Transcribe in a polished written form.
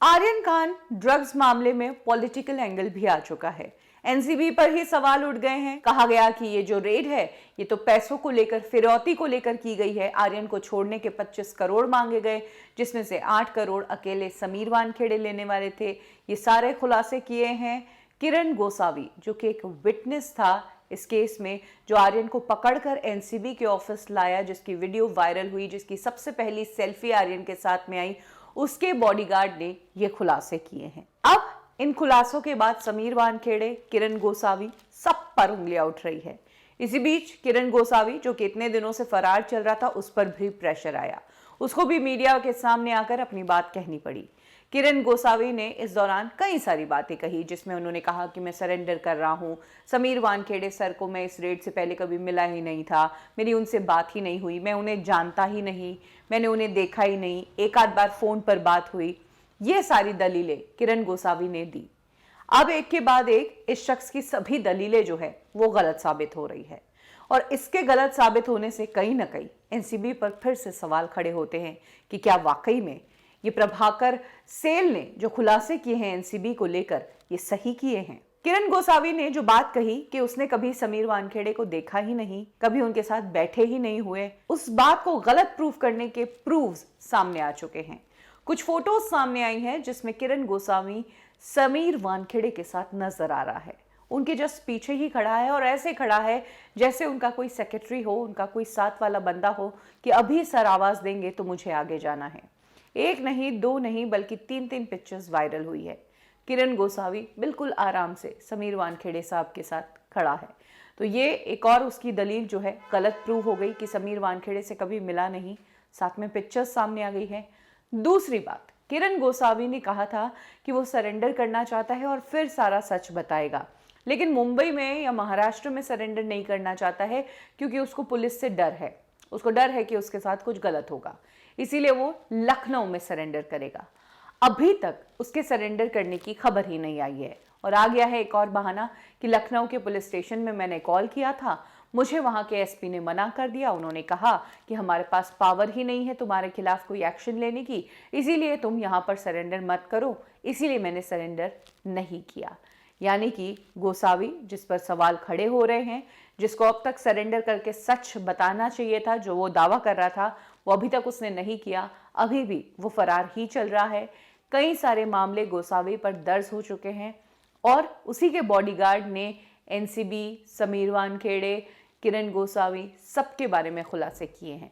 Aryan Khan drugs मामले में political angle भी आ चुका है। एनसीबी पर ही सवाल उठ गए हैं। कहा गया कि ये जो रेड है ये तो पैसों को लेकर, फिरौती को लेकर की गई है। आर्यन को छोड़ने के 25 करोड़ मांगे गए, जिसमें से 8 करोड़ अकेले समीर वानखेड़े लेने वाले थे। ये सारे खुलासे किए हैं किरण गोसावी, जो कि एक विटनेस था इस केस में, जो आर्यन को पकड़कर एनसीबी के ऑफिस लाया, जिसकी वीडियो वायरल हुई, जिसकी सबसे पहली सेल्फी आर्यन के साथ में आई। उसके बॉडीगार्ड ने ये खुलासे किए हैं। अब इन खुलासों के बाद समीर वानखेड़े, किरण गोसावी, सब पर उंगलियां उठ रही है। इसी बीच किरण गोसावी, जो कि इतने दिनों से फरार चल रहा था, उस पर भी प्रेशर आया। उसको भी मीडिया के सामने आकर अपनी बात कहनी पड़ी। किरण गोसावी ने इस दौरान कई सारी बातें कही, जिसमें उन्होंने कहा कि मैं सरेंडर कर रहा हूं। समीर वानखेड़े सर को मैं इस रेड से पहले कभी मिला ही नहीं था, मेरी उनसे बात ही नहीं हुई, मैं उन्हें जानता ही नहीं, मैंने उन्हें देखा ही नहीं, एक आध बार फोन पर बात हुई। ये सारी दलीलें किरण गोसावी ने दी। अब एक के बाद एक इस शख्स की सभी दलीलें जो है वो गलत साबित हो रही है, और इसके गलत साबित होने से कहीं ना कहीं एनसीबी पर फिर से सवाल खड़े होते हैं कि क्या वाकई में ये प्रभाकर सेल ने जो खुलासे किए हैं एनसीबी को लेकर, ये सही किए हैं। किरण गोसावी ने जो बात कही कि उसने कभी समीर वानखेड़े को देखा ही नहीं, कभी उनके साथ बैठे ही नहीं हुए, उस बात को गलत प्रूफ करने के प्रूफ्स सामने आ चुके हैं। कुछ फोटोज सामने आई हैं जिसमें किरण गोसावी समीर वानखेड़े के साथ नजर आ रहा है। उनके जस्ट पीछे ही खड़ा है, और ऐसे खड़ा है जैसे उनका कोई सेक्रेटरी हो, उनका कोई साथ वाला बंदा हो कि अभी सर आवाज देंगे तो मुझे आगे जाना है। एक नहीं, दो नहीं, बल्कि 3-3 पिक्चर्स वायरल हुई है। किरण गोसावी बिल्कुल आराम से समीर वानखेड़े साहब के साथ खड़ा है। तो ये एक और उसकी दलील जो है गलत प्रूव हो गई कि समीर वानखेड़े से कभी मिला नहीं, साथ में पिक्चर्स सामने आ गई है। दूसरी बात, किरण गोसावी ने कहा था कि वो सरेंडर करना चाहता है और फिर सारा सच बताएगा, लेकिन मुंबई में या महाराष्ट्र में सरेंडर नहीं करना चाहता है क्योंकि उसको पुलिस से डर है। उसको डर है कि उसके साथ कुछ गलत होगा, इसीलिए वो लखनऊ में सरेंडर करेगा। अभी तक उसके सरेंडर करने की खबर ही नहीं आई है, और आ गया है एक और बहाना कि लखनऊ के पुलिस स्टेशन में मैंने कॉल किया था, मुझे वहां के एसपी ने मना कर दिया। उन्होंने कहा कि हमारे पास पावर ही नहीं है तुम्हारे खिलाफ कोई एक्शन लेने की, इसीलिए तुम यहां पर सरेंडर मत करो, इसीलिए मैंने सरेंडर नहीं किया। यानी कि गोसावी, जिस पर सवाल खड़े हो रहे हैं, जिसको अब तक सरेंडर करके सच बताना चाहिए था, जो वो दावा कर रहा था, वो अभी तक उसने नहीं किया, अभी भी वो फरार ही चल रहा है। कई सारे मामले गोसावी पर दर्ज हो चुके हैं, और उसी के बॉडीगार्ड ने एनसीबी, समीर वानखेड़े, किरण गोसावी, सबके बारे में खुलासे किए हैं।